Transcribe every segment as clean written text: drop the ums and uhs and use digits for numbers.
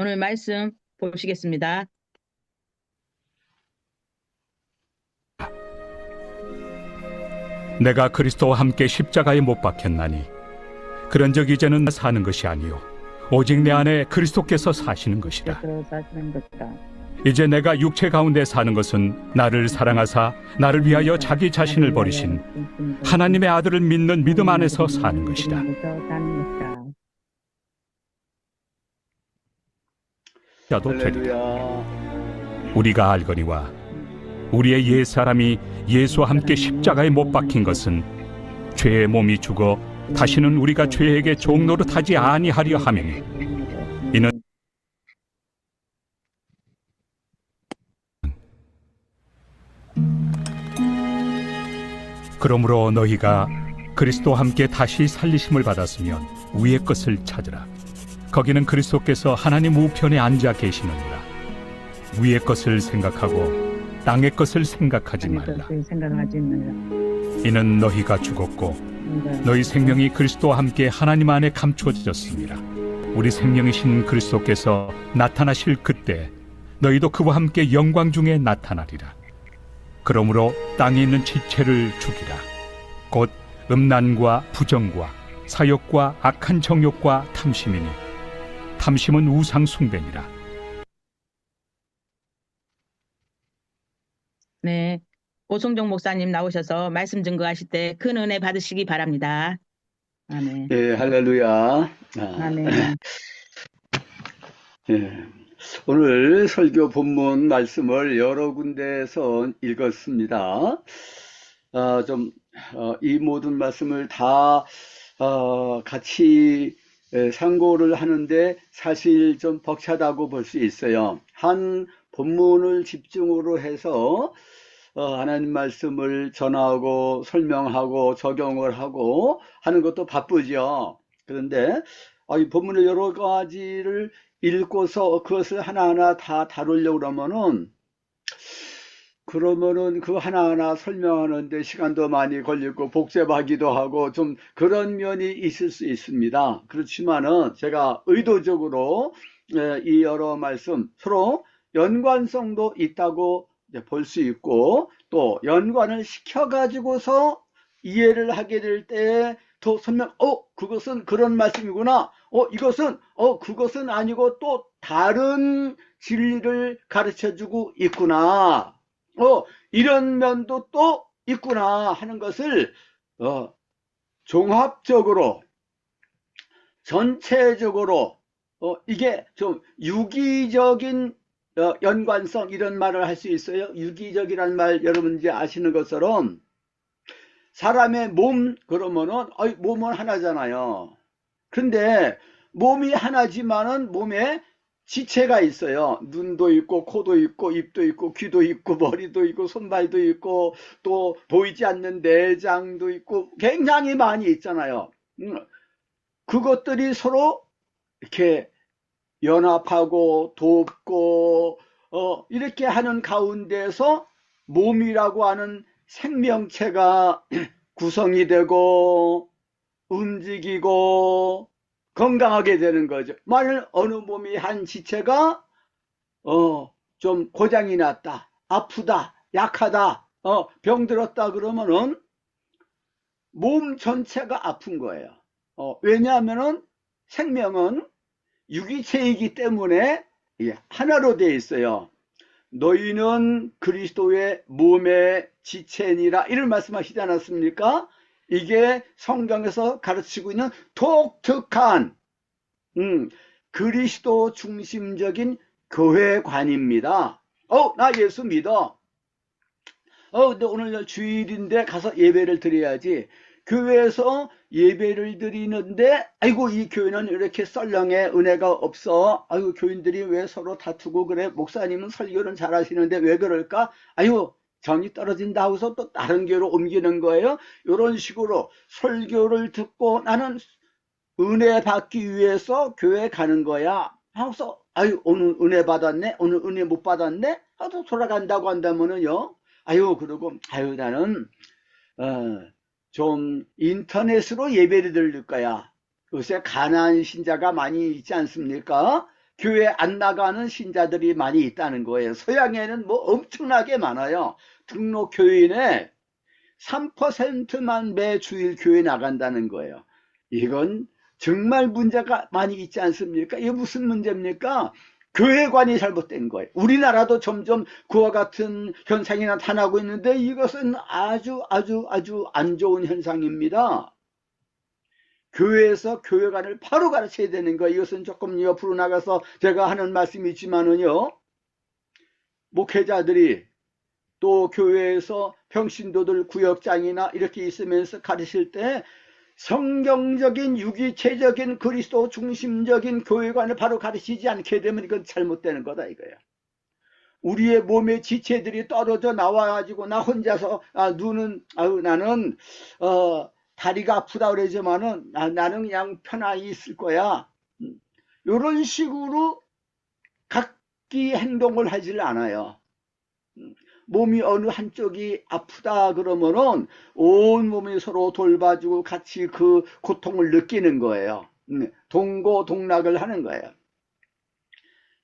오늘 말씀 보시겠습니다. 내가 그리스도와 함께 십자가에 못 박혔나니 그런즉 이제는 사는 것이 아니요 오직 내 안에 그리스도께서 사시는 것이라. 이제 내가 육체 가운데 사는 것은 나를 사랑하사 나를 위하여 자기 자신을 버리신 하나님의 아들을 믿는 믿음 안에서 사는 것이다. 도 되리라. 우리가 알거니와 우리의 옛 사람이 예수와 함께 십자가에 못 박힌 것은 죄의 몸이 죽어 다시는 우리가 죄에게 종노릇하지 아니하려 하매니 이는 그러므로 너희가 그리스도와 함께 다시 살리심을 받았으면 위의 것을 찾으라. 거기는 그리스도께서 하나님 우편에 앉아 계시느니라. 위의 것을 생각하고 땅의 것을 생각하지 말라. 이는 너희가 죽었고 너희 생명이 그리스도와 함께 하나님 안에 감추어졌습니다. 우리 생명이신 그리스도께서 나타나실 그때 너희도 그와 함께 영광 중에 나타나리라. 그러므로 땅에 있는 지체를 죽이라. 곧 음란과 부정과 사욕과 악한 정욕과 탐심이니 탐심은 우상 숭배니라. 네, 오성종 목사님 나오셔서 말씀 증거하실 때 큰 은혜 받으시기 바랍니다. 아멘. 예, 할렐루야. 아멘. 예, 오늘 설교 본문 말씀을 여러 군데에서 읽었습니다. 이 모든 말씀을 다 같이 상고를 하는데 사실 좀 벅차다고 볼 수 있어요. 한 본문을 집중으로 해서 하나님 말씀을 전하고 설명하고 적용을 하고 하는 것도 바쁘죠. 그런데 이 본문의 여러 가지를 읽고서 그것을 하나하나 다 다루려고 그러면은 그 하나하나 설명하는데 시간도 많이 걸리고 복잡하기도 하고 좀 그런 면이 있을 수 있습니다. 그렇지만은 제가 의도적으로 이 여러 말씀 서로 연관성도 있다고 볼 수 있고 또 연관을 시켜가지고서 이해를 하게 될 때 더 설명, 그것은 그런 말씀이구나. 이것은, 그것은 아니고 또 다른 진리를 가르쳐 주고 있구나. 이런 면도 또 있구나 하는 것을, 종합적으로, 전체적으로, 이게 좀 유기적인 연관성, 이런 말을 할 수 있어요. 유기적이라는 말 여러분 이제 아시는 것처럼, 사람의 몸, 그러면은, 몸은 하나잖아요. 근데 몸이 하나지만은 몸에 지체가 있어요. 눈도 있고, 코도 있고, 입도 있고, 귀도 있고, 머리도 있고, 손발도 있고, 또 보이지 않는 내장도 있고, 굉장히 많이 있잖아요. 그것들이 서로 이렇게 연합하고 돕고, 이렇게 하는 가운데서 몸이라고 하는 생명체가 구성이 되고 움직이고 건강하게 되는 거죠. 만일 어느 몸이 한 지체가 좀 고장이 났다, 아프다, 약하다, 병들었다 그러면은 몸 전체가 아픈 거예요. 왜냐하면은 생명은 유기체이기 때문에 하나로 되어 있어요. 너희는 그리스도의 몸의 지체니라 이런 말씀하시지 않았습니까? 이게 성경에서 가르치고 있는 독특한 그리스도 중심적인 교회관입니다. 나 예수 믿어. 근데 오늘 주일인데 가서 예배를 드려야지. 교회에서 예배를 드리는데 아이고 이 교회는 이렇게 썰렁해, 은혜가 없어. 아이고 교인들이 왜 서로 다투고 그래. 목사님은 설교는 잘하시는데 왜 그럴까. 아이고 정이 떨어진다 하고서 또 다른 교회로 옮기는 거예요. 이런 식으로 설교를 듣고 나는 은혜 받기 위해서 교회 가는 거야 하고서 아유 오늘 은혜 받았네, 오늘 은혜 못 받았네 하고 돌아간다고 한다면은요, 그러고 나는 좀 인터넷으로 예배를 드릴 거야. 요새 가난한 신자가 많이 있지 않습니까? 교회 안 나가는 신자들이 많이 있다는 거예요. 서양에는 뭐 엄청나게 많아요. 등록 교인의 3%만 매 주일 교회 나간다는 거예요. 이건 정말 문제가 많이 있지 않습니까? 이게 무슨 문제입니까? 교회관이 잘못된 거예요. 우리나라도 점점 그와 같은 현상이 나타나고 있는데 이것은 아주 안 좋은 현상입니다. 교회에서 교회관을 바로 가르쳐야 되는 거예요. 이것은 조금 옆으로 나가서 제가 하는 말씀이 있지만은요, 목회자들이 또 교회에서 평신도들 구역장이나 이렇게 있으면서 가르칠 때 성경적인 유기체적인 그리스도 중심적인 교회관을 바로 가르치지 않게 되면 이건 잘못되는 거다 이거예요. 우리의 몸의 지체들이 떨어져 나와가지고 나 혼자서 나는 다리가 아프다 그러지만은 나는 그냥 편안히 있을 거야. 이런 식으로 각기 행동을 하질 않아요. 몸이 어느 한쪽이 아프다 그러면은 온 몸이 서로 돌봐주고 같이 그 고통을 느끼는 거예요. 동고동락을 하는 거예요.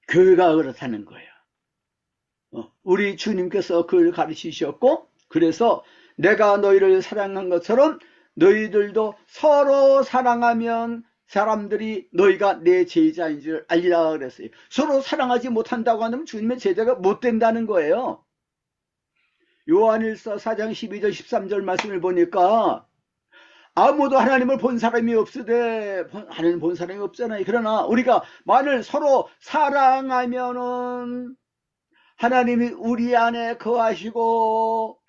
교회가 그렇다는 거예요. 우리 주님께서 그걸 가르치셨고, 그래서 내가 너희를 사랑한 것처럼 너희들도 서로 사랑하면 사람들이 너희가 내 제자인 줄 알리라 그랬어요. 서로 사랑하지 못한다고 하면 주님의 제자가 못 된다는 거예요. 요한일서 4장 12절 13절 말씀을 보니까 아무도 하나님을 본 사람이 없으되, 하나님 본 사람이 없잖아요. 그러나 우리가 만일 서로 사랑하면은 하나님이 우리 안에 거하시고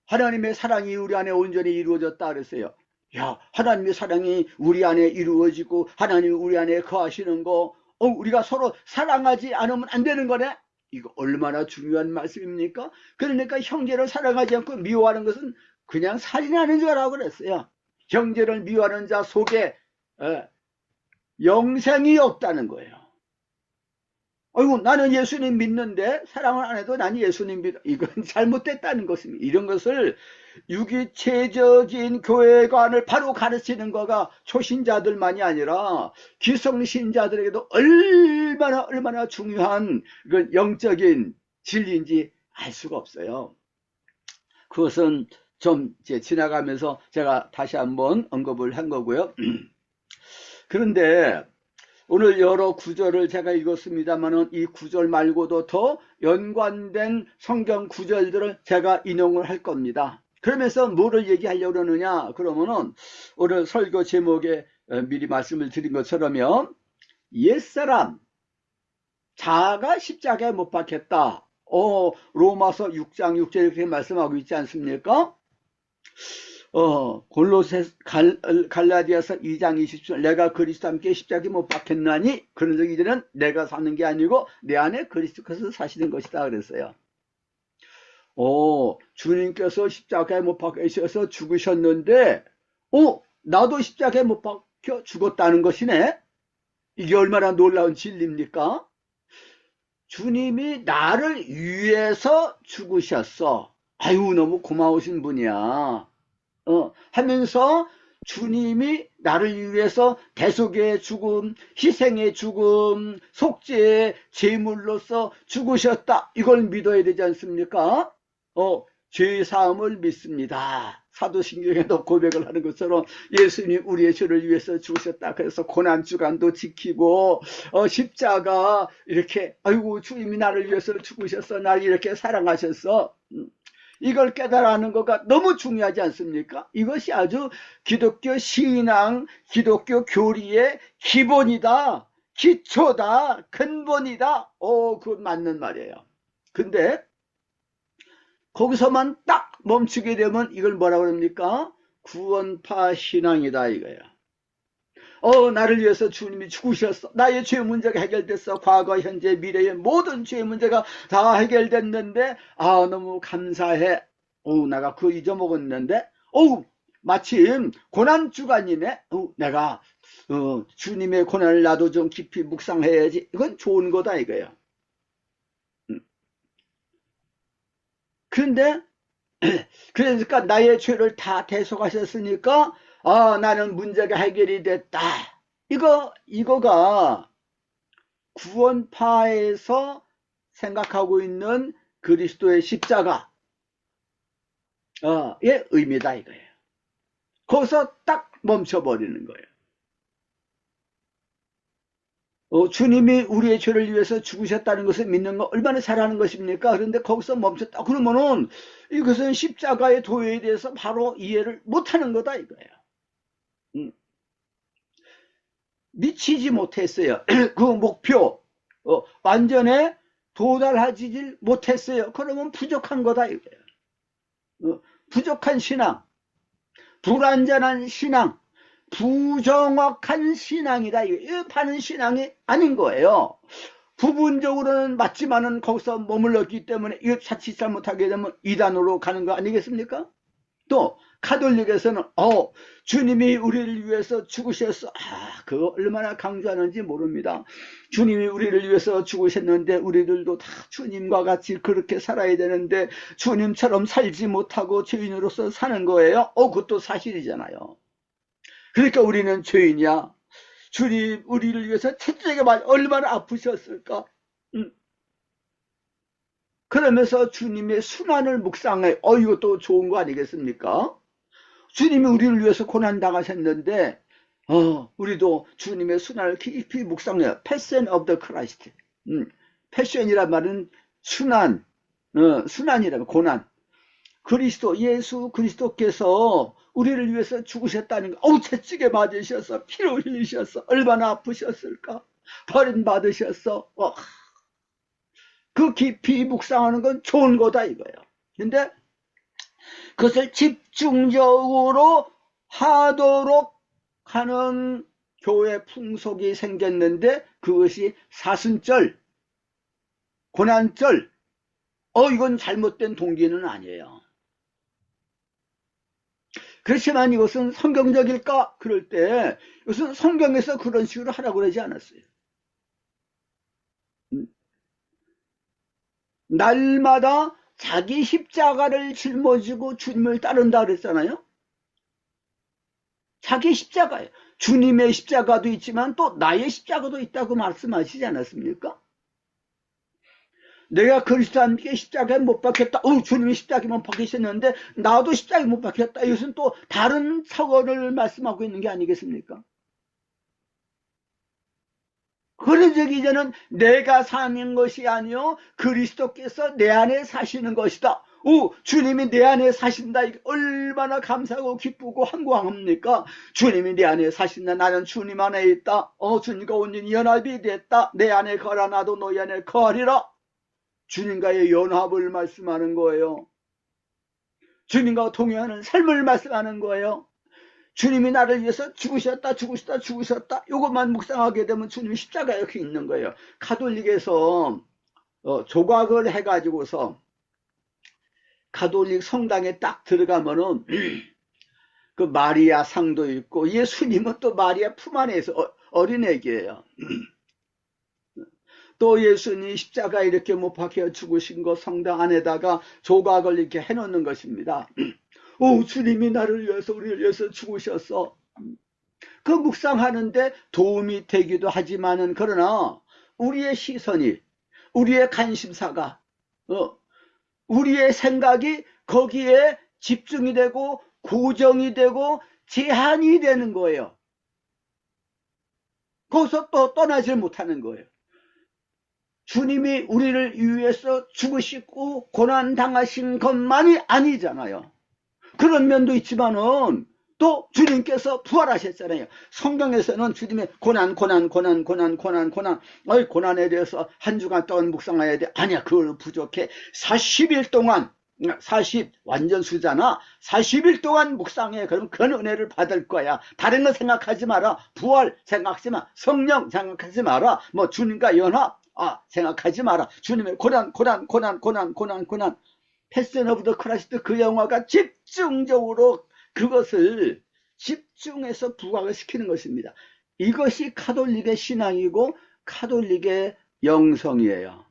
하나님의 사랑이 우리 안에 온전히 이루어졌다 그랬어요. 야, 하나님의 사랑이 우리 안에 이루어지고 하나님이 우리 안에 거하시는 거, 우리가 서로 사랑하지 않으면 안 되는 거네. 이거 얼마나 중요한 말씀입니까? 그러니까 형제를 사랑하지 않고 미워하는 것은 그냥 살인하는 자라고 그랬어요. 형제를 미워하는 자 속에 영생이 없다는 거예요. 아이고, 나는 예수님 믿는데 사랑을 안 해도 난 예수님 믿어. 이건 잘못됐다는 것입니다. 이런 것을 유기체적인 교회관을 바로 가르치는 거가 초신자들만이 아니라 기성신자들에게도 얼마나 중요한 영적인 진리인지 알 수가 없어요. 그것은 좀 이제 지나가면서 제가 다시 한번 언급을 한 거고요. 그런데 오늘 여러 구절을 제가 읽었습니다만은 이 구절 말고도 더 연관된 성경 구절들을 제가 인용을 할 겁니다. 그러면서 뭐를 얘기하려고 그러느냐? 그러면은 오늘 설교 제목에 미리 말씀을 드린 것처럼요, 옛사람 자아가 십자가에 못 박혔다. 로마서 6장 6절 이렇게 말씀하고 있지 않습니까? 갈라디아서 2장 20절 내가 그리스도와 함께 십자가에 못 박혔나니 그런즉 이제는 내가 사는 게 아니고 내 안에 그리스도께서 사시는 것이다 그랬어요. 주님께서 십자가에 못 박히셔서 죽으셨는데 나도 십자가에 못 박혀 죽었다는 것이네. 이게 얼마나 놀라운 진리입니까? 주님이 나를 위해서 죽으셨어. 아유, 너무 고마우신 분이야. 하면서 주님이 나를 위해서 대속의 죽음, 희생의 죽음, 속죄의 제물로서 죽으셨다. 이걸 믿어야 되지 않습니까? 죄 사함을 믿습니다. 사도신경에도 고백을 하는 것처럼 예수님 우리의 죄를 위해서 죽으셨다. 그래서 고난주간도 지키고 십자가 이렇게 아이고 주님이 나를 위해서 죽으셨어. 나를 이렇게 사랑하셨어. 이걸 깨달아하는 것가 너무 중요하지 않습니까? 이것이 아주 기독교 신앙, 기독교 교리의 기본이다, 기초다, 근본이다. 그건 맞는 말이에요. 근데 거기서만 딱 멈추게 되면 이걸 뭐라고 합니까? 구원파 신앙이다 이거야. 나를 위해서 주님이 죽으셨어. 나의 죄 문제가 해결됐어. 과거, 현재, 미래의 모든 죄 문제가 다 해결됐는데 너무 감사해. 내가 그거 잊어먹었는데 마침 고난주간이네. 내가 주님의 고난을 나도 좀 깊이 묵상해야지. 이건 좋은 거다 이거예요. 그런데 그러니까 나의 죄를 다 대속하셨으니까 나는 문제가 해결이 됐다. 이거가 구원파에서 생각하고 있는 그리스도의 십자가의 의미다 이거예요. 거기서 딱 멈춰버리는 거예요. 주님이 우리의 죄를 위해서 죽으셨다는 것을 믿는 거 얼마나 잘하는 것입니까? 그런데 거기서 멈췄다 그러면은 이것은 십자가의 도에 대해서 바로 이해를 못하는 거다 이거예요. 미치지 못했어요. 그 목표 완전에 도달하지 못했어요. 그러면 부족한 거다 이거예요. 부족한 신앙, 불완전한 신앙, 부정확한 신앙이다. 이거 바른 신앙이 아닌 거예요. 부분적으로는 맞지만은 거기서 머물렀기 때문에 이거 자칫 잘못하게 되면 이단으로 가는 거 아니겠습니까? 또 가톨릭에서는 주님이 우리를 위해서 죽으셨어. 그거 얼마나 강조하는지 모릅니다. 주님이 우리를 위해서 죽으셨는데 우리들도 다 주님과 같이 그렇게 살아야 되는데 주님처럼 살지 못하고 죄인으로서 사는 거예요. 그것도 사실이잖아요. 그러니까 우리는 죄인이야. 주님 우리를 위해서 채찍에 맞아 얼마나 아프셨을까. 그러면서 주님의 순환을 묵상해. 이것도 좋은 거 아니겠습니까? 주님이 우리를 위해서 고난당하셨는데 우리도 주님의 순환을 깊이 묵상해요. Passion of the Christ. 패션이란 말은 순환, 순환이라면 고난. 예수 그리스도께서 우리를 위해서 죽으셨다는 거. 채찍에 맞으셔서 피를 흘리셔서 얼마나 아프셨을까. 버림받으셨어. 그 깊이 묵상하는 건 좋은 거다 이거예요. 근데 그것을 집중적으로 하도록 하는 교회 풍속이 생겼는데 그것이 사순절, 고난절, 이건 잘못된 동기는 아니에요. 그렇지만 이것은 성경적일까? 그럴 때 이것은 성경에서 그런 식으로 하라고 그러지 않았어요. 날마다 자기 십자가를 짊어지고 주님을 따른다 그랬잖아요. 자기 십자가예요. 주님의 십자가도 있지만 또 나의 십자가도 있다고 말씀하시지 않았습니까? 내가 그리스도 함께 십자가에 못 박혔다. 주님이 십자가에 못 박히셨는데 나도 십자가에 못 박혔다. 이것은 또 다른 차원을 말씀하고 있는 게 아니겠습니까? 그래서 이제는 내가 사는 것이 아니요 그리스도께서 내 안에 사시는 것이다. 주님이 내 안에 사신다. 얼마나 감사하고 기쁘고 한구합니까? 주님이 내 안에 사신다. 나는 주님 안에 있다. 주님과 온전히 연합이 됐다. 내 안에 거하라. 나도 너희 안에 거하리라. 주님과의 연합을 말씀하는 거예요. 주님과 동행하는 삶을 말씀하는 거예요. 주님이 나를 위해서 죽으셨다. 이것만 묵상하게 되면 주님이 십자가에 이렇게 있는 거예요. 가톨릭에서 조각을 해가지고서 가톨릭 성당에 딱 들어가면은 그 마리아 상도 있고 예수님은 또 마리아 품 안에서 어린애기예요. 또 예수님이 십자가에 이렇게 못 박혀 죽으신 거 성당 안에다가 조각을 이렇게 해놓는 것입니다. 주님이 나를 위해서 우리를 위해서 죽으셨어. 그 묵상하는데 도움이 되기도 하지만은 그러나 우리의 시선이 우리의 관심사가 우리의 생각이 거기에 집중이 되고 고정이 되고 제한이 되는 거예요. 거기서 또 떠나질 못하는 거예요. 주님이 우리를 위해서 죽으시고 고난당하신 것만이 아니잖아요. 그런 면도 있지만은 또 주님께서 부활하셨잖아요. 성경에서는 주님의 고난에 대해서 한 주간 동안 묵상해야 돼. 아니야, 그걸 부족해. 40일 동안 40 완전 수잖아. 40일 동안 묵상해. 그럼 그 은혜를 받을 거야. 다른 거 생각하지 마라. 부활 생각하지 마. 성령 생각하지 마라. 뭐 주님과 연합 생각하지 마라. 주님의 고난. 패션 오브 더 크라이스트 그 영화가 집중적으로 그것을 집중해서 부각을 시키는 것입니다. 이것이 가톨릭의 신앙이고 가톨릭의 영성이에요.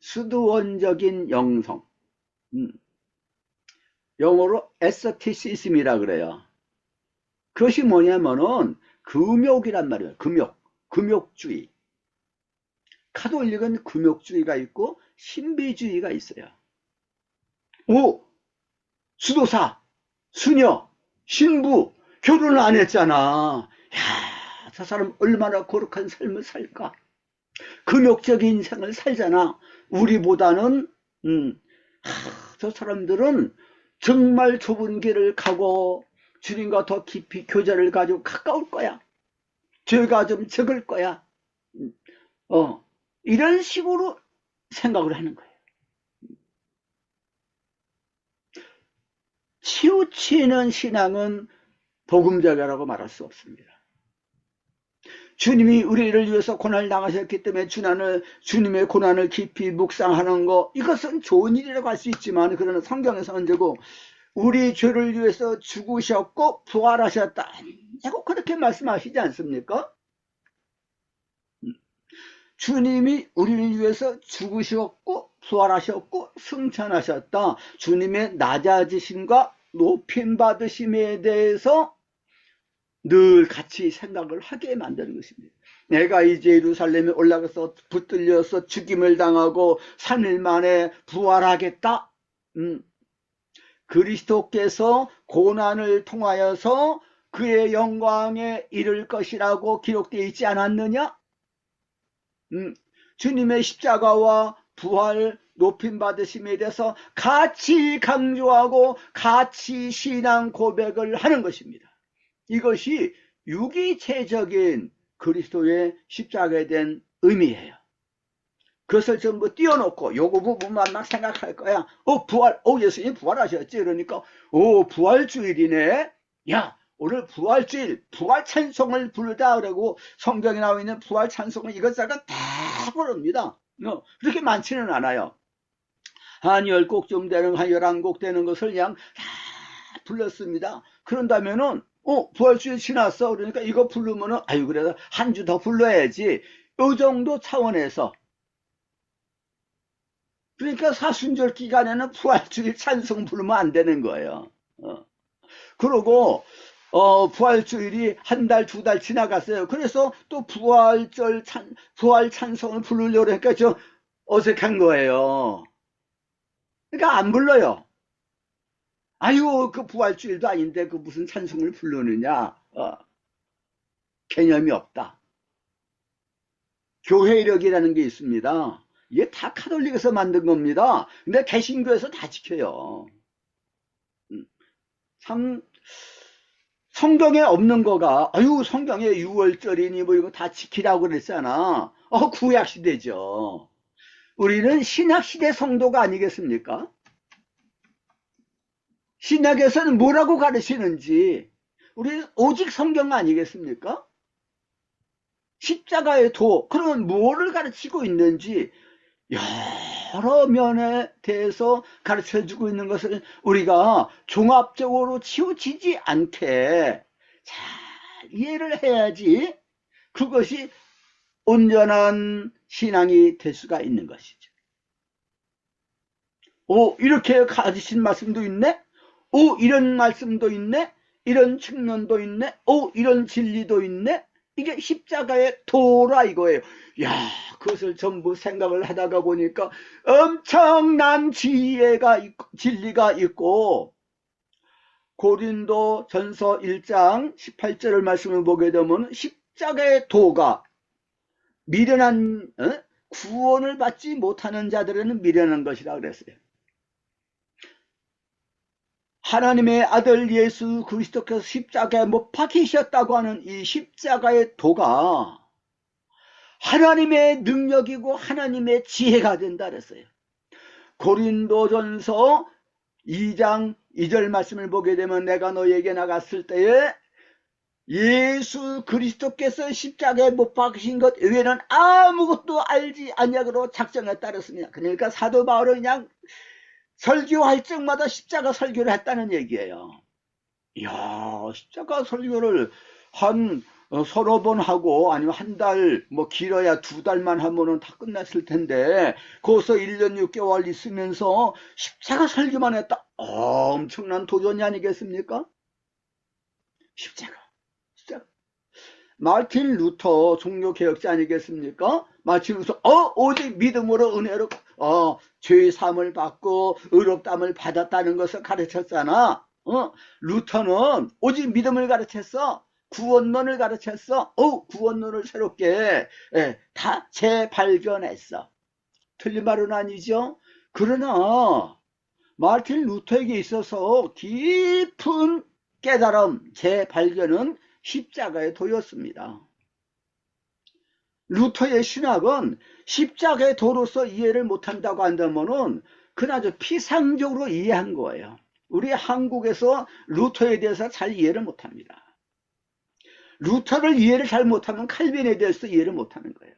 수두원적인 영성. 영어로 에스테티시즘이라 그래요. 그것이 뭐냐면은 금욕이란 말이에요. 금욕. 금욕주의. 가톨릭은 금욕주의가 있고 신비주의가 있어요. 오, 수도사, 수녀, 신부 결혼을 안 했잖아. 야, 저 사람 얼마나 거룩한 삶을 살까? 금욕적인 인생을 살잖아. 우리보다는 저 사람들은 정말 좁은 길을 가고 주님과 더 깊이 교제를 가지고 가까울 거야. 죄가 좀 적을 거야. 이런 식으로 생각을 하는 거예요. 치우치는 신앙은 복음적이라고 말할 수 없습니다. 주님이 우리를 위해서 고난을 당하셨기 때문에 주님의 고난을 깊이 묵상하는 거, 이것은 좋은 일이라고 할 수 있지만, 그러나 성경에서는 저고 우리 죄를 위해서 죽으셨고 부활하셨다, 자꾸 그렇게 말씀하시지 않습니까? 주님이 우리를 위해서 죽으셨고 부활하셨고 승천하셨다. 주님의 낮아지심과 높임 받으심에 대해서 늘 같이 생각을 하게 만드는 것입니다. 내가 이제 예루살렘에 올라가서 붙들려서 죽임을 당하고 3일 만에 부활하겠다. 그리스도께서 고난을 통하여서 그의 영광에 이를 것이라고 기록되어 있지 않았느냐? 주님의 십자가와 부활, 높임 받으심에 대해서 같이 강조하고 같이 신앙 고백을 하는 것입니다. 이것이 유기체적인 그리스도의 십자가에 대한 의미예요. 그것을 전부 띄워놓고 요거 부분만 막 생각할 거야. 부활, 예수님 부활하셨지? 그러니까 부활주일이네. 야, 오늘 부활주일, 부활 찬송을 부르다 그러고 성경에 나와 있는 부활 찬송을 이것저것 다 부릅니다. 그렇게 많지는 않아요. 한 10곡 되는, 한 11곡 되는 것을 그냥 다 불렀습니다. 그런다면은 부활주일 지났어. 그러니까 이거 부르면은 그래도 한 주 더 불러야지. 이 정도 차원에서. 그러니까 사순절 기간에는 부활주일 찬송 부르면 안 되는 거예요. 그러고 부활주일이 한 달, 2달 지나갔어요. 그래서 또 부활 찬송을 부르려고 하니까 좀 어색한 거예요. 그러니까 안 불러요. 그 부활주일도 아닌데 그 무슨 찬송을 부르느냐. 개념이 없다. 교회력이라는 게 있습니다. 이게 다 카톨릭에서 만든 겁니다. 근데 개신교에서 다 지켜요. 성경에 없는 거가 성경에 6월절이니 뭐 이거 다 지키라고 그랬잖아. 구약시대죠. 우리는 신약시대 성도가 아니겠습니까? 신약에서는 뭐라고 가르치는지 우리는 오직 성경 아니겠습니까? 십자가의 도, 그러면 뭐를 가르치고 있는지 여러 면에 대해서 가르쳐주고 있는 것을 우리가 종합적으로 치우치지 않게 잘 이해를 해야지 그것이 온전한 신앙이 될 수가 있는 것이죠. 이렇게 가르친 말씀도 있네? 이런 말씀도 있네? 이런 측면도 있네? 이런 진리도 있네? 이게 십자가의 도라 이거예요. 그것을 전부 생각을 하다가 보니까 엄청난 진리가 있고, 고린도 전서 1장 18절을 말씀을 보게 되면 십자가의 도가 미련한, 구원을 받지 못하는 자들에는 미련한 것이라 그랬어요. 하나님의 아들 예수 그리스도께서 십자가에 못 박히셨다고 하는 이 십자가의 도가 하나님의 능력이고 하나님의 지혜가 된다 그랬어요. 고린도전서 2장 2절 말씀을 보게 되면 내가 너에게 나갔을 때에 예수 그리스도께서 십자가에 못 박히신 것 외에는 아무것도 알지 아니하고 작정했다 그랬습니다. 그러니까 사도 바울은 그냥 설교할 적마다 십자가 설교를 했다는 얘기예요. 십자가 설교를 한 서너 번 하고 아니면 한 달, 뭐 길어야 2달만 하면은 다 끝났을 텐데 거기서 1년 6개월 있으면서 십자가 설교만 했다. 엄청난 도전이 아니겠습니까? 십자가. 마틴 루터 종교 개혁자 아니겠습니까? 마틴 루터 오직 믿음으로 은혜로 죄의 사함을 받고 의롭다함을 받았다는 것을 가르쳤잖아. 루터는 오직 믿음을 가르쳤어. 구원론을 가르쳤어. 구원론을 새롭게 다 재발견했어. 틀린 말은 아니죠. 그러나 마틴 루터에게 있어서 깊은 깨달음, 재발견은 십자가의 도였습니다. 루터의 신학은 십자가의 도로서 이해를 못한다고 한다면은 그건 아주 피상적으로 이해한 거예요. 우리 한국에서 루터에 대해서 잘 이해를 못합니다. 루터를 이해를 잘 못하면 칼빈에 대해서 이해를 못하는 거예요.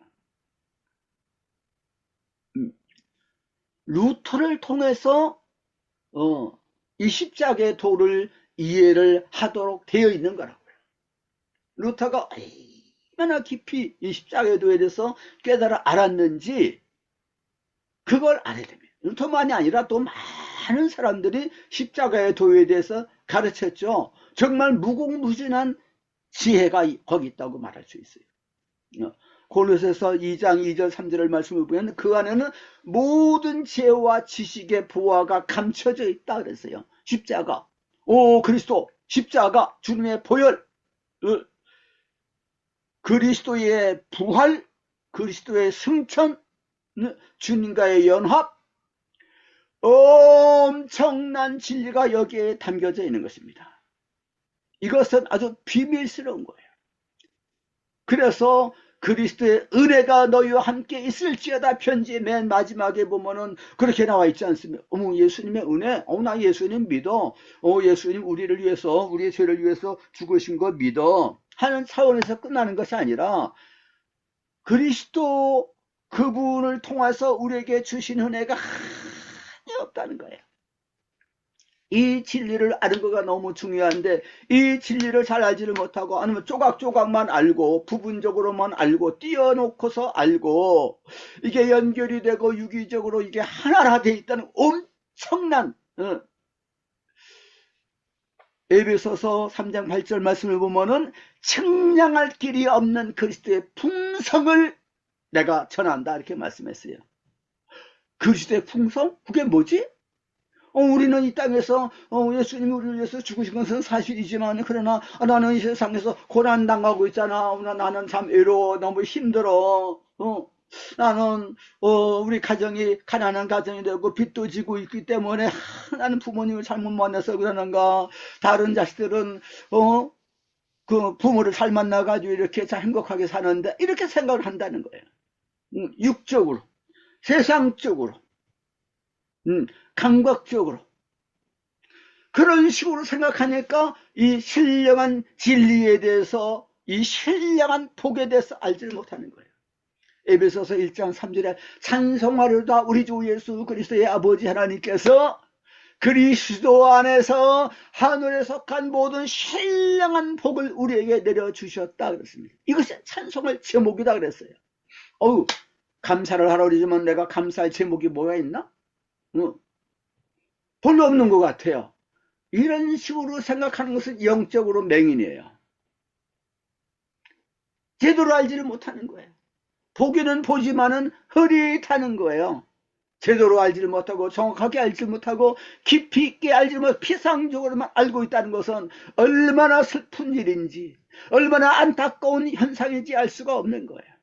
루터를 통해서 이 십자가의 도를 이해를 하도록 되어 있는 거라고요. 루터가 얼마나 깊이 이 십자가의 도에 대해서 깨달아 알았는지 그걸 알아야 됩니다. 루터만이 아니라 또 많은 사람들이 십자가의 도에 대해서 가르쳤죠. 정말 무궁무진한 지혜가 거기 있다고 말할 수 있어요. 골로새서 2장 2절 3절을 말씀을 보면 그 안에는 모든 지혜와 지식의 보화가 감춰져 있다 그랬어요. 십자가, 그리스도, 십자가, 주님의 보혈, 그리스도의 부활, 그리스도의 승천, 주님과의 연합, 엄청난 진리가 여기에 담겨져 있는 것입니다. 이것은 아주 비밀스러운 거예요. 그래서 그리스도의 은혜가 너희와 함께 있을지어다 편지의 맨 마지막에 보면은 그렇게 나와 있지 않습니까? 예수님의 은혜, 나 예수님 믿어. 예수님 우리를 위해서, 우리의 죄를 위해서 죽으신 거 믿어. 하는 차원에서 끝나는 것이 아니라 그리스도 그분을 통해서 우리에게 주신 은혜가 한이 없다는 거예요. 이 진리를 아는 거가 너무 중요한데 이 진리를 잘 알지를 못하고 아니면 조각조각만 알고 부분적으로만 알고 띄워놓고서 알고 이게 연결이 되고 유기적으로 이게 하나라 돼 있다는 엄청난 에베소서 3장 8절 말씀을 보면은 측량할 길이 없는 그리스도의 풍성을 내가 전한다 이렇게 말씀했어요. 그리스도의 풍성? 그게 뭐지? 우리는 이 땅에서 예수님이 우리를 위해서 죽으신 것은 사실이지만 그러나 나는 이 세상에서 고난당하고 있잖아. 나는 참 외로워. 너무 힘들어. 나는 우리 가정이 가난한 가정이 되고 빚도 지고 있기 때문에 나는 부모님을 잘못 만나서 그러는가. 다른 자식들은 그 부모를 잘 만나가지고 이렇게 잘 행복하게 사는데 이렇게 생각을 한다는 거예요. 육적으로, 세상적으로, 감각적으로 그런 식으로 생각하니까 이 신령한 진리에 대해서 이 신령한 복에 대해서 알지를 못하는 거예요. 에베소서 1장 3절에 찬송하려다 우리 주 예수 그리스도의 아버지 하나님께서 그리스도 안에서 하늘에 속한 모든 신령한 복을 우리에게 내려주셨다 그랬습니다. 이것이 찬송할 제목이다 그랬어요. 감사를 하라 그러지만 내가 감사할 제목이 뭐가 있나? 별로 없는 것 같아요. 이런 식으로 생각하는 것은 영적으로 맹인이에요. 제대로 알지를 못하는 거예요. 보기는 보지만은 흐릿하는 거예요. 제대로 알지를 못하고 정확하게 알지 못하고 깊이 있게 알지 못하고 피상적으로만 알고 있다는 것은 얼마나 슬픈 일인지 얼마나 안타까운 현상인지 알 수가 없는 거예요.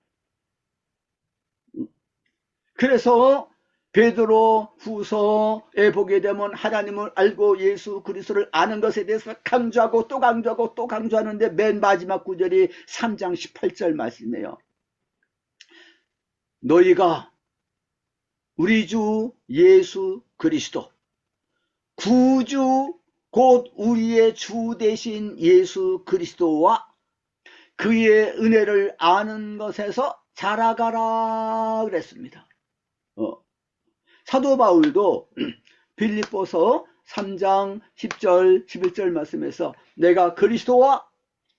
그래서 베드로 후서에 보게 되면 하나님을 알고 예수 그리스도를 아는 것에 대해서 강조하고 또 강조하고 또 강조하는데 맨 마지막 구절이 3장 18절 말씀이에요. 너희가 우리 주 예수 그리스도 구주 곧 우리의 주 되신 예수 그리스도와 그의 은혜를 아는 것에서 자라가라 그랬습니다. 사도 바울도 빌립보서 3장 10절 11절 말씀에서 내가 그리스도와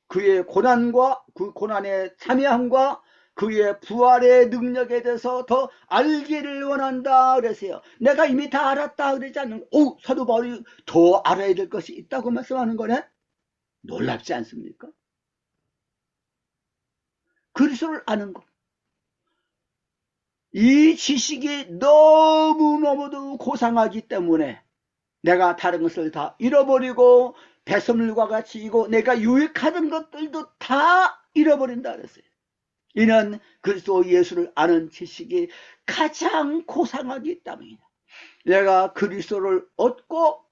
그의 고난과 그 고난의 참여함과 그의 부활의 능력에 대해서 더 알기를 원한다 그랬어요. 내가 이미 다 알았다 그러지 않는 사도 바울이 더 알아야 될 것이 있다고 말씀하는 거네. 놀랍지 않습니까? 그리스도를 아는 것. 이 지식이 너무너무도 고상하기 때문에 내가 다른 것을 다 잃어버리고 배설물과 같이 이고 내가 유익하던 것들도 다 잃어버린다 그랬어요. 이는 그리스도 예수를 아는 지식이 가장 고상하기 때문이다. 내가 그리스도를 얻고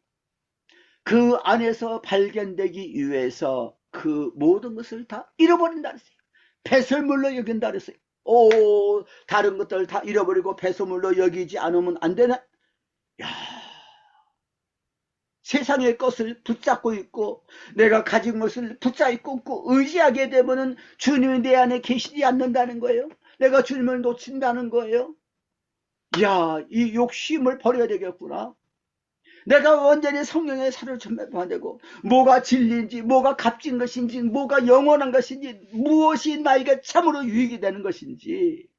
그 안에서 발견되기 위해서 그 모든 것을 다 잃어버린다 그랬어요. 배설물로 여긴다 그랬어요. 다른 것들 다 잃어버리고 배설물로 여기지 않으면 안 되나? 야, 세상의 것을 붙잡고 있고 내가 가진 것을 붙잡고 있고 의지하게 되면은 주님이 내 안에 계시지 않는다는 거예요. 내가 주님을 놓친다는 거예요. 야, 이 욕심을 버려야 되겠구나. 내가 완전히 성령의 사로잡혀야 되고 뭐가 진리인지 뭐가 값진 것인지 뭐가 영원한 것인지 무엇이 나에게 참으로 유익이 되는 것인지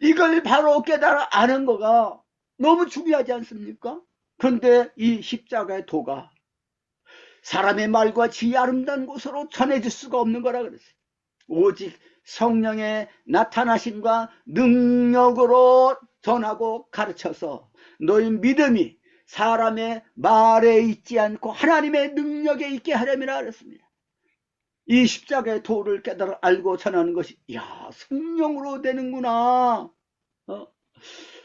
이걸 바로 깨달아 아는 거가 너무 중요하지 않습니까? 그런데 이 십자가의 도가 사람의 말과 지혜 아름다운 곳으로 전해질 수가 없는 거라 그랬어요. 오직 성령의 나타나심과 능력으로 전하고 가르쳐서 너희 믿음이 사람의 말에 있지 않고 하나님의 능력에 있게 하려니라 그랬습니다. 이 십자가의 도를 깨달아 알고 전하는 것이 성령으로 되는구나.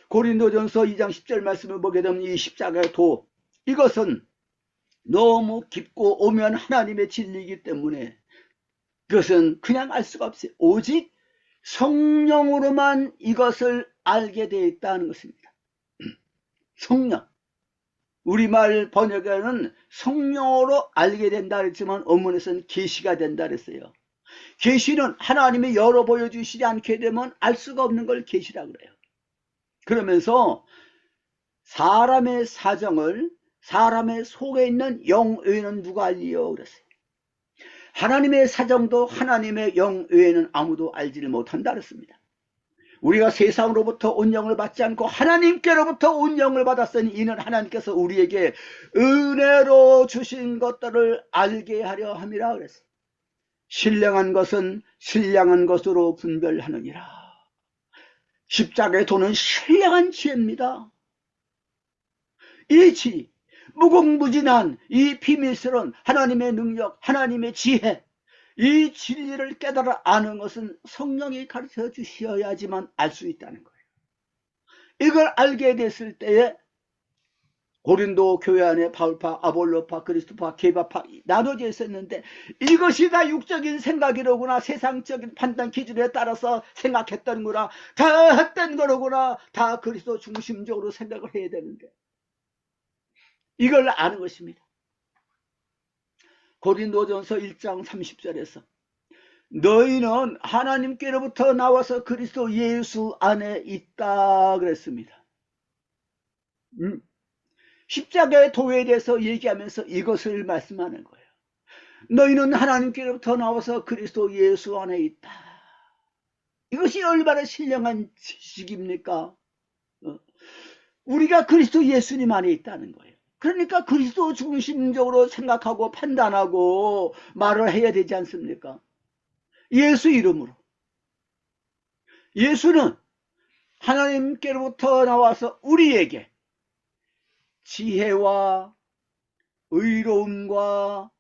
고린도전서 2장 10절 말씀을 보게 되면 이 십자가의 도, 이것은 너무 깊고 오면 하나님의 진리이기 때문에 그것은 그냥 알 수가 없어요. 오직 성령으로만 이것을 알게 되어 있다는 것입니다. 성령. 우리말 번역에는 성령으로 알게 된다 그랬지만 원문에서는 계시가 된다 그랬어요. 계시는 하나님이 열어 보여주시지 않게 되면 알 수가 없는 걸 계시라 그래요. 그러면서 사람의 사정을 사람의 속에 있는 영 외에는 누가 알리요 그랬어요. 하나님의 사정도 하나님의 영 외에는 아무도 알지를 못한다 그랬습니다. 우리가 세상으로부터 온 영을 받지 않고 하나님께로부터 온 영을 받았으니 이는 하나님께서 우리에게 은혜로 주신 것들을 알게 하려 함이라 그랬어요. 신령한 것은 신령한 것으로 분별하느니라. 십자가의 도는 신령한 지혜입니다. 이 지혜, 무궁무진한 이 비밀스러운 하나님의 능력, 하나님의 지혜, 이 진리를 깨달아 아는 것은 성령이 가르쳐 주셔야지만 알 수 있다는 거예요. 이걸 알게 됐을 때에 고린도 교회 안에 바울파, 아볼로파, 그리스도파, 게바파 나눠져 있었는데 이것이 다 육적인 생각이로구나, 세상적인 판단 기준에 따라서 생각했던 거나 다 했던 거로구나, 다 그리스도 중심적으로 생각을 해야 되는데 이걸 아는 것입니다. 고린도전서 1장 30절에서 너희는 하나님께로부터 나와서 그리스도 예수 안에 있다 그랬습니다. 십자가의 도에 대해서 얘기하면서 이것을 말씀하는 거예요. 너희는 하나님께로부터 나와서 그리스도 예수 안에 있다. 이것이 얼마나 신령한 지식입니까? 우리가 그리스도 예수님 안에 있다는 거예요. 그러니까 그리스도 중심적으로 생각하고 판단하고 말을 해야 되지 않습니까? 예수 이름으로. 예수는 하나님께로부터 나와서 우리에게 지혜와 의로움과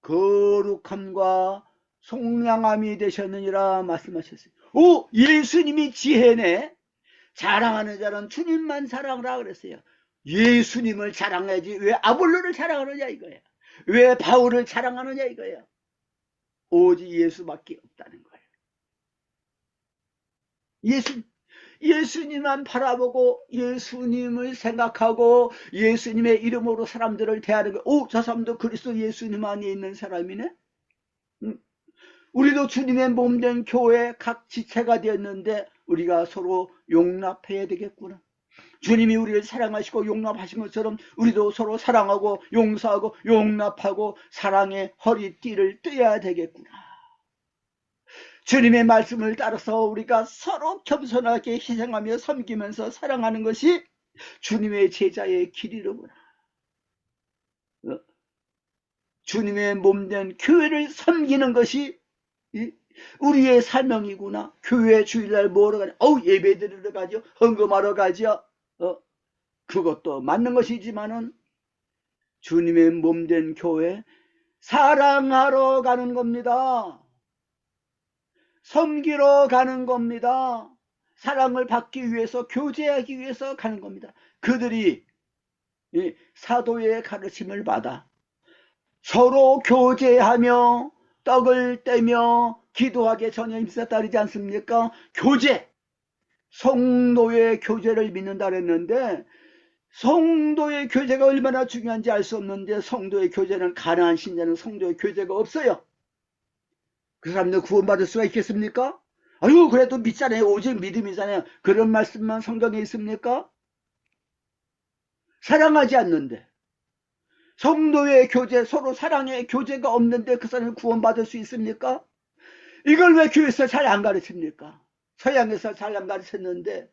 거룩함과 송량함이 되셨느니라 말씀하셨어요. 오, 예수님이 지혜네. 자랑하는 자는 주님만 자랑하라 그랬어요. 예수님을 자랑해야지 왜 아볼로를 자랑하느냐 이거예요. 왜 바울을 자랑하느냐 이거예요. 오직 예수밖에 없다는 거예요. 예수님만 바라보고 예수님을 생각하고 예수님의 이름으로 사람들을 대하는 거예요. 오, 저 사람도 그리스도 예수님 안에 있는 사람이네. 우리도 주님의 몸된 교회 각 지체가 되었는데 우리가 서로 용납해야 되겠구나. 주님이 우리를 사랑하시고 용납하신 것처럼 우리도 서로 사랑하고 용서하고 용납하고 사랑의 허리띠를 떼야 되겠구나. 주님의 말씀을 따라서 우리가 서로 겸손하게 희생하며 섬기면서 사랑하는 것이 주님의 제자의 길이로구나. 주님의 몸된 교회를 섬기는 것이 우리의 사명이구나. 교회 주일날 뭐하러 가냐? 예배 드리러 가죠. 헌금하러 가죠. 그것도 맞는 것이지만은 주님의 몸된 교회 사랑하러 가는 겁니다. 섬기러 가는 겁니다. 사랑을 받기 위해서, 교제하기 위해서 가는 겁니다. 그들이 사도의 가르침을 받아 서로 교제하며 떡을 떼며 기도하게 전혀 힘써 따르지 않습니까? 교제, 성도의 교제를 믿는다 그랬는데, 성도의 교제가 얼마나 중요한지 알 수 없는데, 성도의 교제는, 가난한 신자는 성도의 교제가 없어요. 그 사람들 구원받을 수가 있겠습니까? 아유, 그래도 믿잖아요. 오직 믿음이잖아요. 그런 말씀만 성경에 있습니까? 사랑하지 않는데, 성도의 교제, 서로 사랑의 교제가 없는데 그 사람이 구원받을 수 있습니까? 이걸 왜 교회에서 잘 안 가르칩니까? 서양에서 잘 안 가르쳤는데,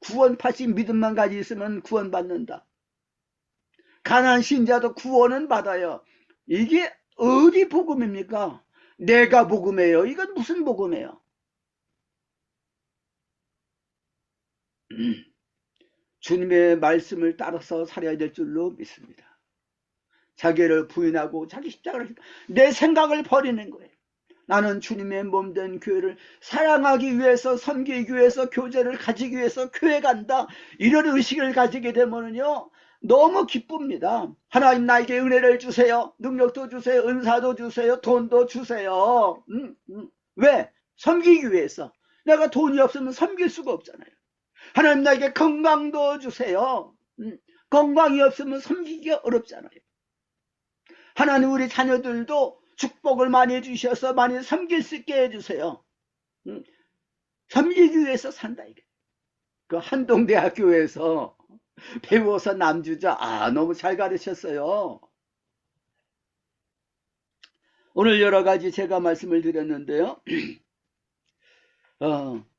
구원파신 믿음만 가지고 있으면 구원받는다. 가난한 신자도 구원은 받아요. 이게 어디 복음입니까? 내가 복음이에요. 이건 무슨 복음이에요? 주님의 말씀을 따라서 살아야 될 줄로 믿습니다. 자기를 부인하고 자기 십자가를, 내 생각을 버리는 거예요. 나는 주님의 몸된 교회를 사랑하기 위해서, 섬기기 위해서, 교제를 가지기 위해서 교회 간다. 이런 의식을 가지게 되면요, 너무 기쁩니다. 하나님 나에게 은혜를 주세요. 능력도 주세요. 은사도 주세요. 돈도 주세요. 왜? 섬기기 위해서. 내가 돈이 없으면 섬길 수가 없잖아요. 하나님 나에게 건강도 주세요. 건강이 없으면 섬기기가 어렵잖아요. 하나님 우리 자녀들도 축복을 많이 주셔서 많이 섬길 수 있게 해주세요. 섬기기 위해서 산다 이게. 그 한동대학교에서 배워서 남주자, 너무 잘 가르쳤어요. 오늘 여러 가지 제가 말씀을 드렸는데요.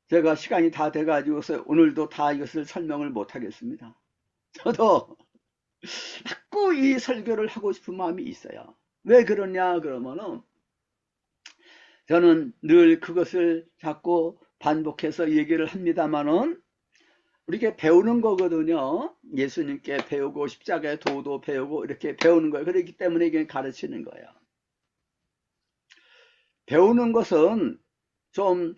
제가 시간이 다 돼가지고서 오늘도 다 이것을 설명을 못 하겠습니다. 저도 자꾸 이 설교를 하고 싶은 마음이 있어요. 왜 그러냐 그러면은, 저는 늘 그것을 자꾸 반복해서 얘기를 합니다만은, 우리가 배우는 거거든요. 예수님께 배우고 십자가의 도도 배우고 이렇게 배우는 거예요. 그렇기 때문에 이게 가르치는 거예요. 배우는 것은 좀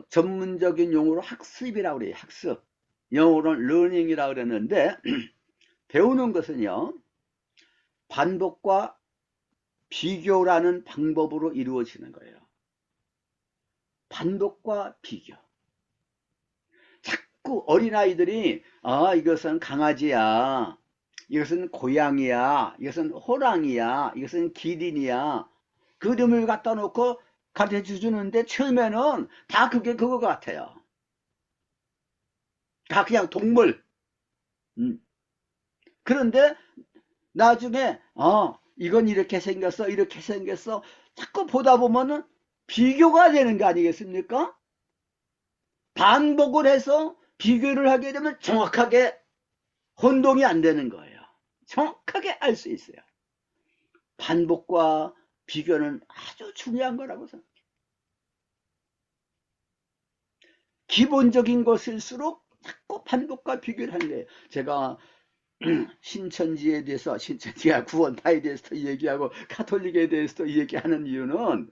전문적인 용어로 학습이라고 그래요. 학습. 영어로는 learning이라고 그랬는데, 배우는 것은요, 반복과 비교라는 방법으로 이루어지는 거예요. 반복과 비교. 자꾸 어린아이들이 이것은 강아지야, 이것은 고양이야, 이것은 호랑이야, 이것은 기린이야, 그 이름을 갖다 놓고 가르쳐 주는데 처음에는 다 그게 그거 같아요. 다 그냥 동물. 그런데 나중에 이건 이렇게 생겼어, 이렇게 생겼어, 자꾸 보다 보면은 비교가 되는 거 아니겠습니까? 반복을 해서 비교를 하게 되면 정확하게 혼동이 안 되는 거예요. 정확하게 알 수 있어요. 반복과 비교는 아주 중요한 거라고 생각해요. 기본적인 것일수록 자꾸 반복과 비교를 하는 거예요. 제가 신천지에 대해서, 신천지가 구원파에 대해서도 얘기하고 가톨릭에 대해서도 얘기하는 이유는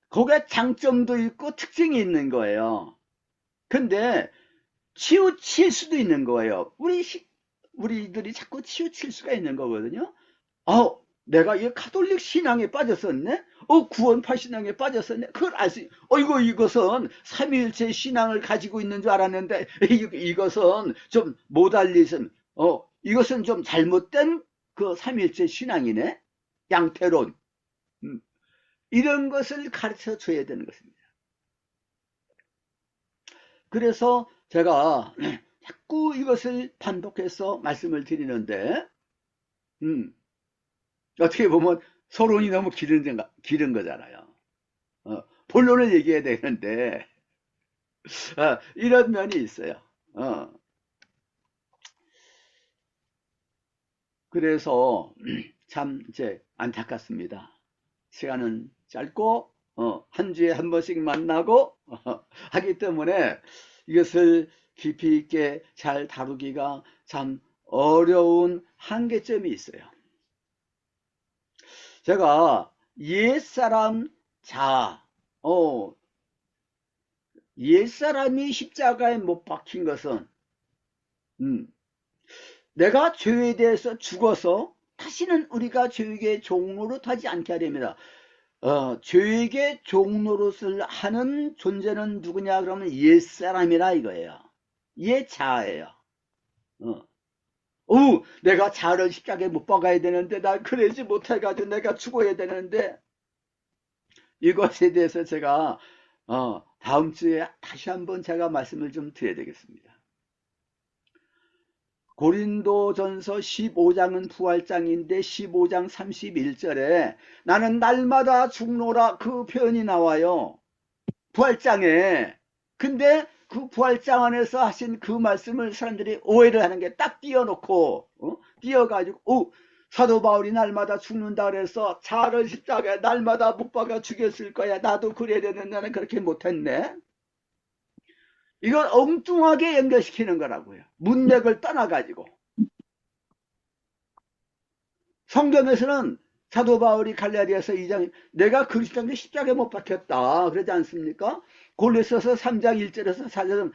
거기에 장점도 있고 특징이 있는 거예요. 근데 치우칠 수도 있는 거예요. 우리들이 자꾸 치우칠 수가 있는 거거든요. 내가 이 가톨릭 신앙에 빠졌었네? 구원파 신앙에 빠졌었네? 그걸 알 수, 이것은 삼위일체 신앙을 가지고 있는 줄 알았는데, 이것은 좀 모달리즘, 이것은 좀 잘못된 그 삼위일체 신앙이네? 양태론. 이런 것을 가르쳐 줘야 되는 것입니다. 그래서 제가 자꾸 이것을 반복해서 말씀을 드리는데, 어떻게 보면 서론이 너무 기른 거잖아요. 본론을 얘기해야 되는데, 이런 면이 있어요. 그래서 참 이제 안타깝습니다. 시간은 짧고 한 주에 한 번씩 만나고 하기 때문에 이것을 깊이 있게 잘 다루기가 참 어려운 한계점이 있어요. 제가 옛사람 옛사람이 십자가에 못 박힌 것은 내가 죄에 대해서 죽어서 다시는 우리가 죄에게 종노릇 하지 않게 하렵니다. 죄에게 종노릇을 하는 존재는 누구냐 그러면 옛사람이라 이거예요. 옛자아예요. 내가 자아를 십자가에 못 박아야 되는데 나 그러지 못해가지고 내가 죽어야 되는데, 이것에 대해서 제가 다음 주에 다시 한번 제가 말씀을 좀 드려야 되겠습니다. 고린도전서 15장은 부활장인데 15장 31절에 나는 날마다 죽노라 그 표현이 나와요. 부활장에. 근데 그 부활장 안에서 하신 그 말씀을 사람들이 오해를 하는 게 딱 띄워놓고 띄워가지고 사도 바울이 날마다 죽는다 그래서 자아를 십자가에 날마다 못 박아 죽였을 거야. 나도 그래야 되는데 나는 그렇게 못했네. 이걸 엉뚱하게 연결시키는 거라고요. 문맥을 떠나가지고. 성경에서는 사도 바울이 갈라디아서 2장 내가 그리스도인데 십자가에 못 박혔다 그러지 않습니까? 골로새서 3장 1절에서 4절은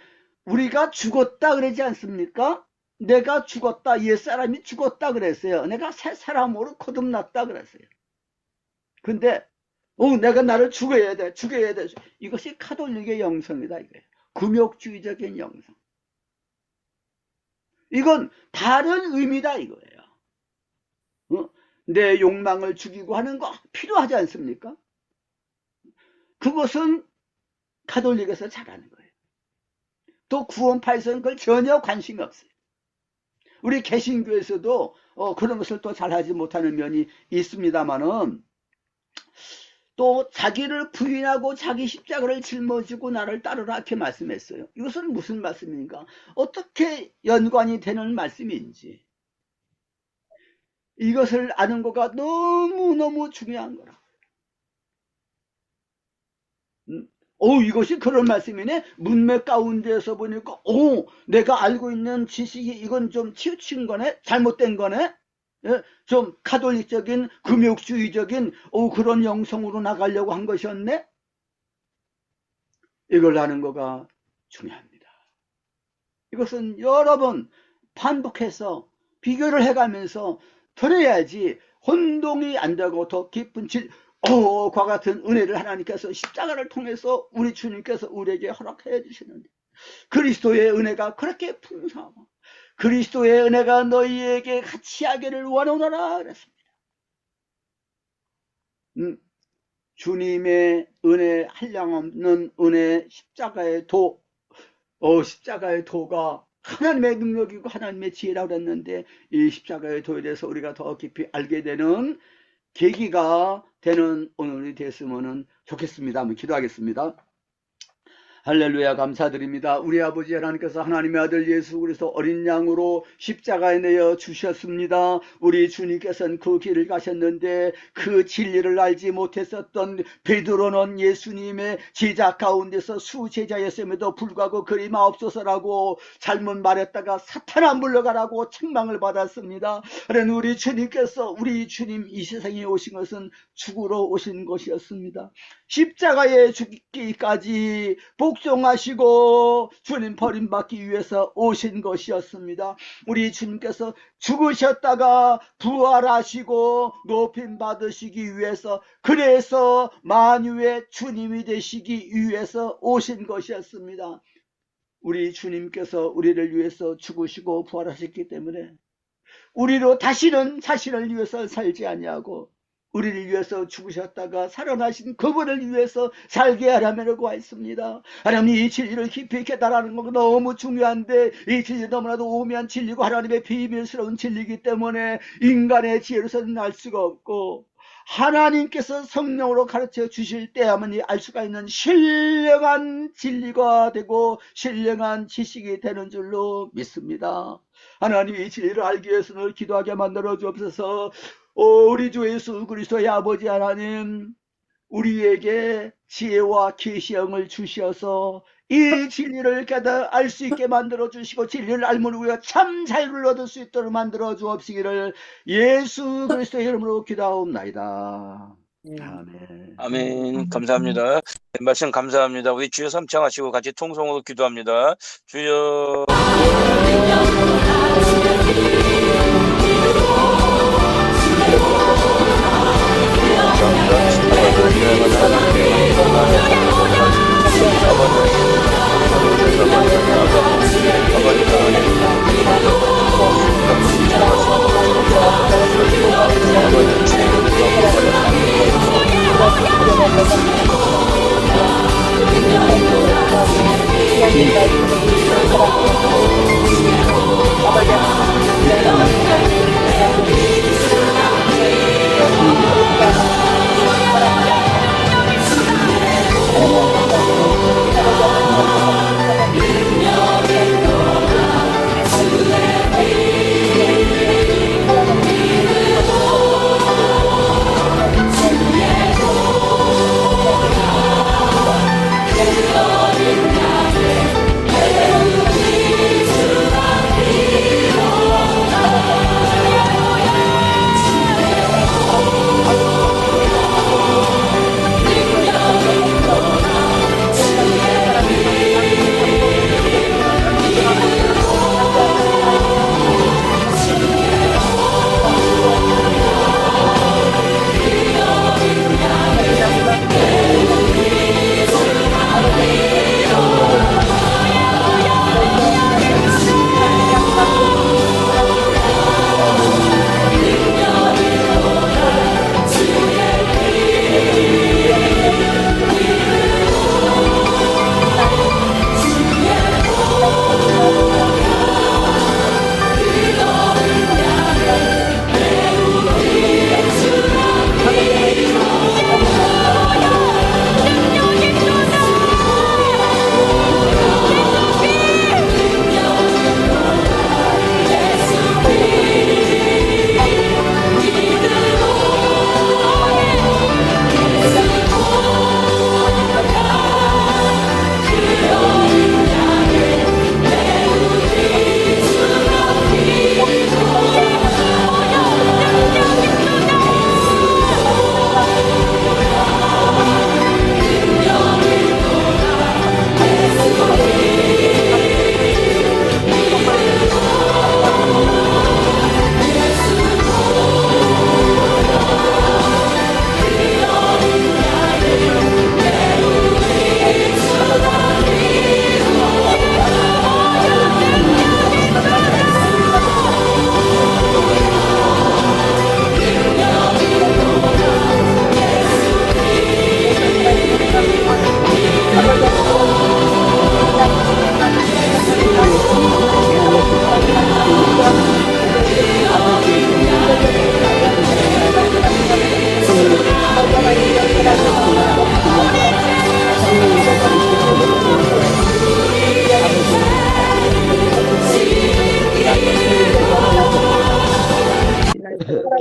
우리가 죽었다 그러지 않습니까? 내가 죽었다, 옛사람이 죽었다 그랬어요. 내가 새 사람으로 거듭났다 그랬어요. 근데 내가 나를 죽여야 돼. 이것이 가톨릭의 영성이다 이거예요. 금욕주의적인 영성. 이건 다른 의미다 이거예요. 내 욕망을 죽이고 하는 거 필요하지 않습니까? 그것은 가톨릭에서 잘하는 거예요. 또 구원파에서는 그걸 전혀 관심이 없어요. 우리 개신교에서도 그런 것을 또 잘하지 못하는 면이 있습니다만은, 또 자기를 부인하고 자기 십자가를 짊어지고 나를 따르라 이렇게 말씀했어요. 이것은 무슨 말씀인가? 어떻게 연관이 되는 말씀인지 이것을 아는 거가 너무너무 중요한 거라. 이것이 그런 말씀이네. 문맥 가운데에서 보니까 내가 알고 있는 지식이 이건 좀 치우친 거네, 잘못된 거네, 좀 가톨릭적인 금욕주의적인 그런 영성으로 나가려고 한 것이었네. 이걸 아는 거가 중요합니다. 이것은 여러 번 반복해서 비교를 해가면서 들어야지 혼동이 안 되고 더 깊은 과 같은 은혜를 하나님께서 십자가를 통해서 우리 주님께서 우리에게 허락해 주시는데, 그리스도의 은혜가 그렇게 풍성하고 그리스도의 은혜가 너희에게 같이 하기를 원하노라 그랬습니다. 주님의 은혜, 한량없는 은혜, 십자가의 십자가의 도가 하나님의 능력이고 하나님의 지혜라고 그랬는데, 이 십자가의 도에 대해서 우리가 더 깊이 알게 되는 계기가 되는 오늘이 됐으면 좋겠습니다. 한번 기도하겠습니다. 할렐루야, 감사드립니다. 우리 아버지 하나님께서 하나님의 아들 예수 그리스도 어린 양으로 십자가에 내어 주셨습니다. 우리 주님께서는 그 길을 가셨는데 그 진리를 알지 못했었던 베드로는 예수님의 제자 가운데서 수제자였음에도 불구하고 그리 마옵소서라고 잘못 말했다가 사탄아 물러가라고 책망을 받았습니다. 그런 우리 주님께서, 우리 주님 이 세상에 오신 것은 죽으러 오신 것이었습니다. 십자가에 죽기까지 복종하시고 주님 버림받기 위해서 오신 것이었습니다. 우리 주님께서 죽으셨다가 부활하시고 높임 받으시기 위해서, 그래서 만유의 주님이 되시기 위해서 오신 것이었습니다. 우리 주님께서 우리를 위해서 죽으시고 부활하셨기 때문에 우리로 다시는 자신을 위해서 살지 아니하고 우리를 위해서 죽으셨다가 살아나신 그분을 위해서 살게 하라고 구하였습니다. 하나님, 이 진리를 깊이 깨달아는 건 너무 중요한데, 이 진리 너무나도 오묘한 진리고 하나님의 비밀스러운 진리이기 때문에 인간의 지혜로서는 알 수가 없고, 하나님께서 성령으로 가르쳐 주실 때야만이 알 수가 있는 신령한 진리가 되고 신령한 지식이 되는 줄로 믿습니다. 하나님, 이 진리를 알기 위해서는 기도하게 만들어 주옵소서. 우리 주 예수 그리스도의 아버지 하나님, 우리에게 지혜와 계시형을 주셔서 이 진리를 깨달아 알 수 있게 만들어 주시고 진리를 알면 우리가 참 자유를 얻을 수 있도록 만들어 주옵시기를 예수 그리스도의 이름으로 기도하옵나이다. 아멘. 아멘. 감사합니다. 말씀 감사합니다. 우리 주여 삼창하시고 같이 통성으로 기도합니다. 주여.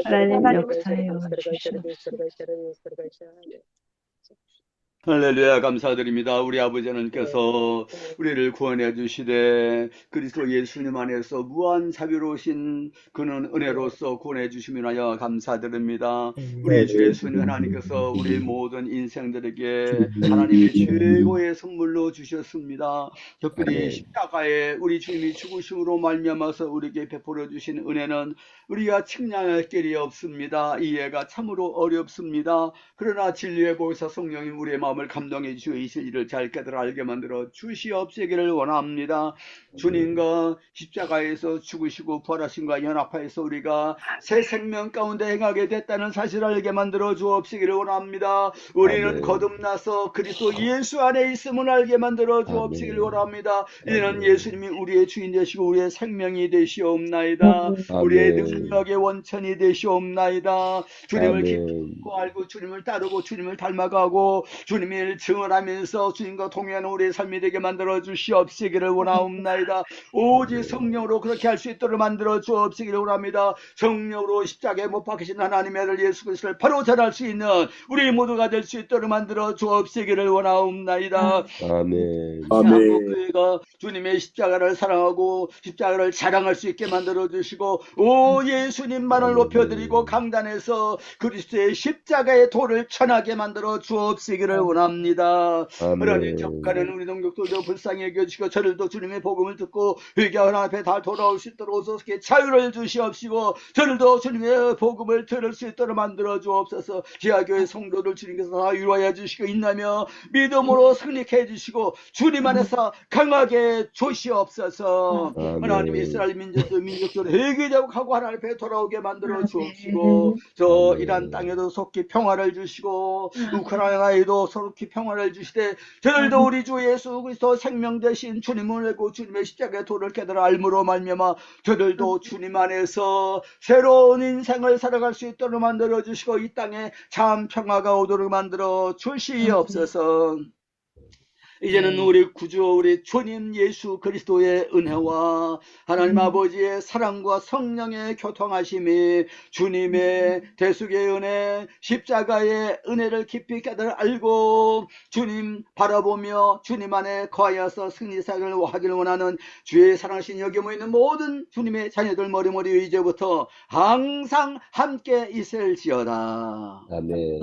하나님 역사여 주시옵소서. 할렐루야 감사드립니다. 우리 아버지 하나님께서 우리를 구원해 주시되 그리스도 예수님 안에서 무한 자비로우신 그는 은혜로서 구원해 주심을 하여 감사드립니다. 우리 주 예수님 하나님께서 우리 모든 인생들에게 하나님의 최고의 선물로 주셨습니다. 특별히 십자가에 우리 주님이 죽으심으로 말미암아서 우리에게 베풀어 주신 은혜는 우리가 측량할 길이 없습니다. 이해가 참으로 어렵습니다. 그러나 진리의 보혜사 성령님 우리의 마음을 감동해 주시어 이를 잘 깨달아 알게 만들어 주시옵시기를 원합니다. 주님과 십자가에서 죽으시고 부활하신과 연합하여서 우리가 새 생명 가운데 행하게 됐다는 사실을 알게 만들어 주옵시기를 원합니다. 우리는 거듭나서 그리스도 예수 안에 있음을 알게 만들어 주옵시기를 원합니다. 이는 예수님이 우리의 주인 되시고 우리의 생명이 되시옵나이다. 우리의 능력의 원천이 되시옵나이다. 주님을 깊이 알고 주님을 따르고 주님을 닮아가고 주님 주님을 증언하면서 주님과 동행하는 우리의 삶이 되게 만들어 주시옵시기를 원하옵나이다. 오직 성령으로 그렇게 할 수 있도록 만들어 주옵시기를 원합니다. 성령으로 십자가에 못 박히신 하나님의 아들 예수 그리스도를 바로 전할 수 있는 우리 모두가 될 수 있도록 만들어 주옵시기를 원하옵나이다. 아멘. 교회가 주님의 십자가를 사랑하고 십자가를 자랑할 수 있게 만들어 주시고 오 예수님만을 높여드리고 강단에서 그리스도의 십자가의 도를 전하게 만들어 주옵시기를 원합니다. 하나님 적가는 우리 동족들도 불쌍히 여겨주시고 저들도 주님의 복음을 듣고 회개하는 앞에 다 돌아올 수 있도록 오소서 자유를 주시옵시고 저들도 주님의 복음을 들을 수 있도록 만들어 주옵소서. 지하교회 성도들 주님께서 다 위로하여 주시고 인나며 믿음으로 승리케 해주시고 주님 안에서 강하게 주시옵소서. 하나님 이스라엘 민족들을 회개하고 하나님 앞에 돌아오게 만들어 주옵시고 저 이란 땅에도 속히 평화를 주시고 우크라이나에도 속히 평화를 주시되 저들도 우리 주 예수 그리스도 생명 되신 주님을 알고 주님의 십자가의 도를 깨달아 알므로 말미암아 저들도 주님 안에서 새로운 인생을 살아갈 수 있도록 만들어 주시고 이 땅에 참 평화가 오도록 만들어 주시옵소서. 이제는 우리 구주 우리 주님 예수 그리스도의 은혜와 하나님 아버지의 사랑과 성령의 교통하심이 주님의 대속의 은혜 십자가의 은혜를 깊이 깨달아 알고 주님 바라보며 주님 안에 거하여서 승리사를 하기를 원하는 주의 사랑하신 여기 모이는 모든 주님의 자녀들 머리머리 이제부터 항상 함께 있을지어다. 아멘.